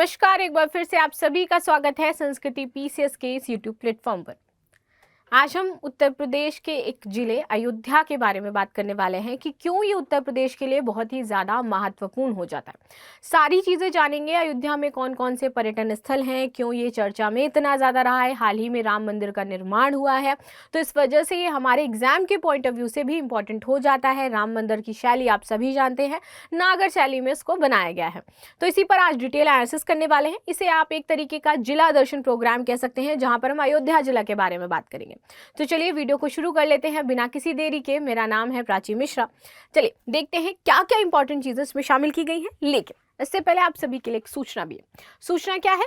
नमस्कार, एक बार फिर से आप सभी का स्वागत है संस्कृति पीसीएस के इस यूट्यूब प्लेटफॉर्म पर। आज हम उत्तर प्रदेश के एक जिले अयोध्या के बारे में बात करने वाले हैं कि क्यों ये उत्तर प्रदेश के लिए बहुत ही ज़्यादा महत्वपूर्ण हो जाता है। सारी चीज़ें जानेंगे, अयोध्या में कौन कौन से पर्यटन स्थल हैं, क्यों ये चर्चा में इतना ज़्यादा रहा है। हाल ही में राम मंदिर का निर्माण हुआ है, तो इस वजह से ये हमारे एग्जाम के पॉइंट ऑफ व्यू से भी इम्पॉर्टेंट हो जाता है। राम मंदिर की शैली आप सभी जानते हैं, नागर शैली में इसको बनाया गया है, तो इसी पर आज डिटेल एनालिसिस करने वाले हैं। इसे आप एक तरीके का जिला दर्शन प्रोग्राम कह सकते हैं, जहां पर हम अयोध्या जिला के बारे में बात करेंगे। तो चलिए वीडियो को शुरू कर लेते हैं बिना किसी देरी के। मेरा नाम है प्राची मिश्रा। चलिए देखते हैं क्या क्या इंपॉर्टेंट चीजें इसमें शामिल की गई हैं। लेकिन इससे पहले आप सभी के लिए एक सूचना भी है। सूचना क्या है?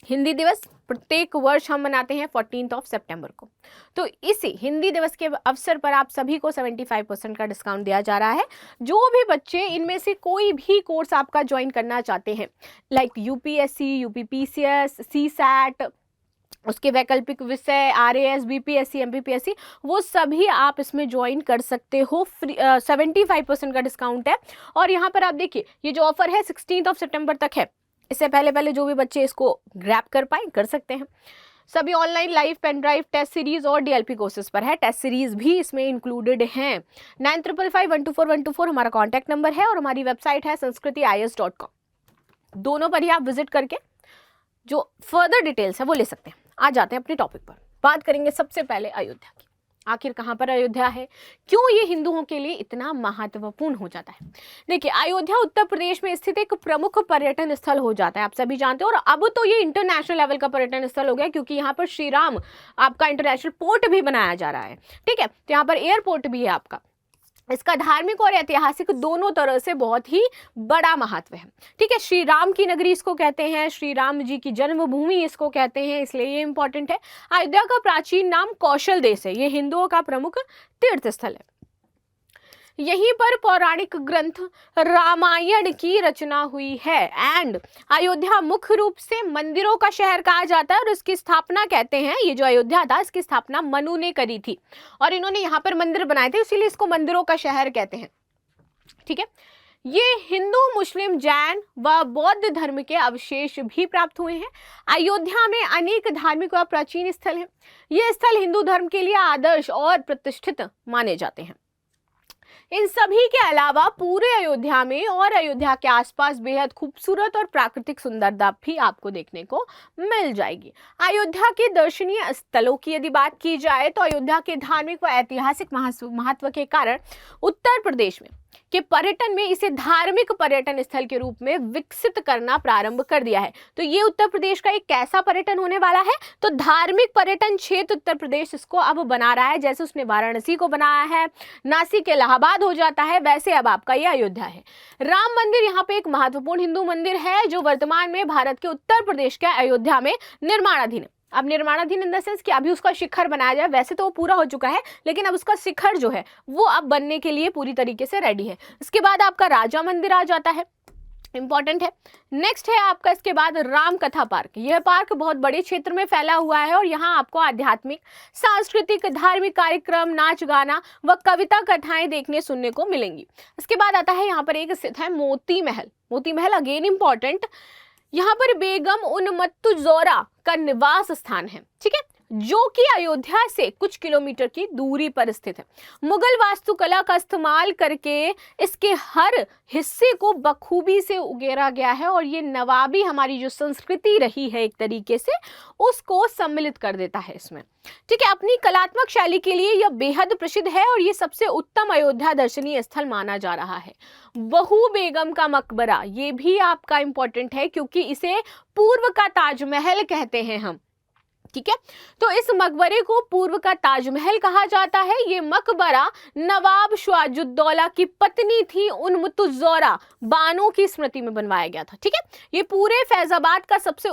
हिंदी दिवस प्रत्येक वर्ष हम मनाते हैं 14 सितंबर को। तो इसी हिंदी दिवस के अवसर पर आप सभी को 75% का डिस्काउंट दिया जा रहा है। जो भी बच्चे इनमें से कोई भी कोर्स आपका ज्वाइन करना चाहते हैं, लाइक यूपीएससी, यूपीपीसीएस, सीसैट, उसके वैकल्पिक विषय, आरएएस, बीपीएससी, एमपीपीएससी, वो सभी आप इसमें ज्वाइन कर सकते हो। फ्री 75% का डिस्काउंट है। और यहाँ पर आप देखिए, ये जो ऑफर है 16 सितंबर तक है। इससे पहले जो भी बच्चे इसको ग्रैब कर पाए कर सकते हैं। सभी online live pen drive test series और डीएलपी कोर्सेज पर है। टेस्ट सीरीज भी इसमें इंक्लूडेड हैं। 9555124124 हमारा कॉन्टैक्ट नंबर है और हमारी वेबसाइट है sanskritIAS.com। दोनों पर ही आप विजिट करके जो फर्दर डिटेल्स है वो ले सकते हैं। आ जाते हैं अपने टॉपिक पर। बात करेंगे सबसे पहले अयोध्या की। आखिर कहाँ पर अयोध्या है, क्यों ये हिंदुओं के लिए इतना महत्वपूर्ण हो जाता है। देखिए, अयोध्या उत्तर प्रदेश में स्थित एक प्रमुख पर्यटन स्थल हो जाता है, आप सभी जानते हो। और अब तो ये इंटरनेशनल लेवल का पर्यटन स्थल हो गया, क्योंकि यहाँ पर श्री राम आपका इंटरनेशनल पोर्ट भी बनाया जा रहा है। ठीक है, तो यहाँ पर एयरपोर्ट भी है आपका। इसका धार्मिक और ऐतिहासिक दोनों तरह से बहुत ही बड़ा महत्व है। ठीक है, श्री राम की नगरी इसको कहते हैं, श्री राम जी की जन्मभूमि इसको कहते हैं, इसलिए ये इंपॉर्टेंट है। अयोध्या का प्राचीन नाम कौशल देश है। ये हिंदुओं का प्रमुख तीर्थ स्थल है। यहीं पर पौराणिक ग्रंथ रामायण की रचना हुई है। एंड अयोध्या मुख्य रूप से मंदिरों का शहर कहा जाता है और इसकी स्थापना कहते हैं, ये जो अयोध्या था इसकी स्थापना मनु ने करी थी और इन्होंने यहाँ पर मंदिर बनाए थे, इसीलिए इसको मंदिरों का शहर कहते हैं। ठीक है, ये हिंदू, मुस्लिम, जैन व बौद्ध धर्म के अवशेष भी प्राप्त हुए हैं। अयोध्या में अनेक धार्मिक व प्राचीन स्थल हैं। ये स्थल हिंदू धर्म के लिए आदर्श और प्रतिष्ठित माने जाते हैं। इन सभी के अलावा पूरे अयोध्या में और अयोध्या के आसपास बेहद खूबसूरत और प्राकृतिक सुंदरता भी आपको देखने को मिल जाएगी। अयोध्या के दर्शनीय स्थलों की यदि बात की जाए तो अयोध्या के धार्मिक व ऐतिहासिक महत्व के कारण उत्तर प्रदेश में के पर्यटन में इसे धार्मिक पर्यटन स्थल के रूप में विकसित करना प्रारंभ कर दिया है। तो ये उत्तर प्रदेश का एक कैसा पर्यटन होने वाला है, तो धार्मिक पर्यटन क्षेत्र उत्तर प्रदेश इसको अब बना रहा है। जैसे उसने वाराणसी को बनाया है, नासिक इलाहाबाद हो जाता है, वैसे अब आपका ये अयोध्या है। राम मंदिर यहाँ पे एक महत्वपूर्ण हिंदू मंदिर है, जो वर्तमान में भारत के उत्तर प्रदेश के अयोध्या में निर्माणाधीन है। अब निर्माणाधीन इन द सेंस कि अभी उसका शिखर बनाया जाए, वैसे तो वो पूरा हो चुका है, लेकिन अब उसका शिखर जो है वो अब बनने के लिए पूरी तरीके से रेडी है। इसके बाद आपका राजा मंदिर आ जाता है, इंपॉर्टेंट है। नेक्स्ट है आपका इसके बाद राम कथा पार्क। यह पार्क बहुत बड़े क्षेत्र में फैला हुआ है और यहाँ आपको आध्यात्मिक, सांस्कृतिक, धार्मिक कार्यक्रम, नाच गाना व कविता कथाएं देखने सुनने को मिलेंगी। इसके बाद आता है यहाँ पर एक स्थित है मोती महल। Moti Mahal again important. यहाँ पर बेगम उनमत्तुजौरा का निवास स्थान है। ठीक है, जो कि अयोध्या से कुछ किलोमीटर की दूरी पर स्थित है। मुगल वास्तुकला का इस्तेमाल करके इसके हर हिस्से को बखूबी से उकेरा गया है और ये नवाबी हमारी जो संस्कृति रही है एक तरीके से उसको सम्मिलित कर देता है इसमें। ठीक है, अपनी कलात्मक शैली के लिए यह बेहद प्रसिद्ध है और ये सबसे उत्तम अयोध्या दर्शनीय स्थल माना जा रहा है। बहू बेगम का मकबरा, ये भी आपका इंपॉर्टेंट है क्योंकि इसे पूर्व का ताजमहल कहते हैं हम। ठीक है, तो इस मकबरे को पूर्व का ताजमहल कहा जाता है। ये मकबरा नवाब शुजाउद्दौला की पत्नी थी उनमुत्तुजौरा बानो की स्मृति में बनवाया गया था। ठीक है, ये पूरे फैजाबाद का सबसे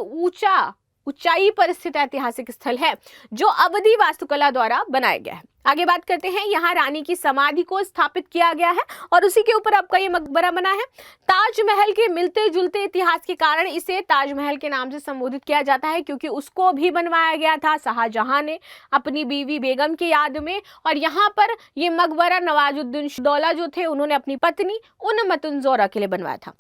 ऊंचाई पर स्थित ऐतिहासिक स्थल है जो अवधी वास्तुकला द्वारा बनाया गया है। आगे बात करते हैं, यहाँ रानी की समाधि को स्थापित किया गया है और उसी के ऊपर आपका ये मकबरा बना है। ताजमहल के मिलते जुलते इतिहास के कारण इसे ताजमहल के नाम से संबोधित किया जाता है, क्योंकि उसको भी बनवाया गया था शाहजहां ने अपनी बीवी बेगम की याद में। और यहाँ पर ये मकबरा नवाजुद्दीन दौला जो थे उन्होंने अपनी पत्नी उनमत्तुजौरा के लिए बनवाया था।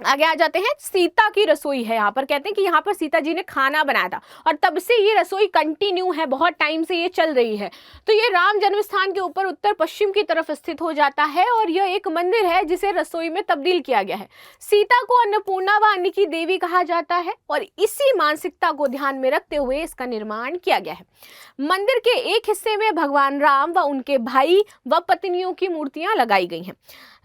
आगे आ जाते हैं, सीता की रसोई है। यहाँ पर कहते हैं कि यहाँ पर सीता जी ने खाना बनाया था और तब से ये रसोई कंटिन्यू है, बहुत टाइम से ये चल रही है। तो ये राम जन्म स्थान के ऊपर उत्तर पश्चिम की तरफ स्थित हो जाता है और यह एक मंदिर है जिसे रसोई में तब्दील किया गया है। सीता को अन्नपूर्णा व अन्न की देवी कहा जाता है और इसी मानसिकता को ध्यान में रखते हुए इसका निर्माण किया गया है। मंदिर के एक हिस्से में भगवान राम व उनके भाई व पत्नियों की मूर्तियां लगाई गई हैं।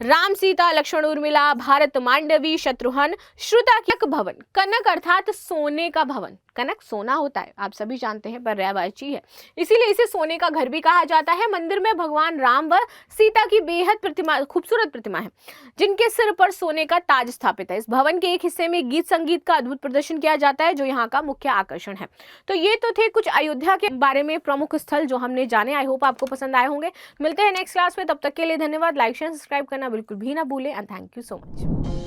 राम, सीता, लक्ष्मण, उर्मिला, भारत, मांडवी, शत्रुघ्न, श्रुता कनक भवन। कनक अर्थात सोने का भवन। कनक सोना होता है, आप सभी जानते हैं, पर्यायवाची है, इसीलिए इसे सोने का घर भी कहा जाता है। मंदिर में भगवान राम व सीता की बेहद खूबसूरत प्रतिमा है जिनके सिर पर सोने का ताज स्थापित है। इस भवन के एक हिस्से में गीत संगीत का अद्भुत प्रदर्शन किया जाता है जो यहाँ का मुख्य आकर्षण है। तो ये तो थे कुछ अयोध्या के बारे में प्रमुख स्थल जो हमने जाने। आई होप आपको पसंद आए होंगे। मिलते हैं नेक्स्ट क्लास में, तब तक के लिए धन्यवाद। लाइक शेयर सब्सक्राइब करना बिल्कुल भी ना भूलें and thank you so much.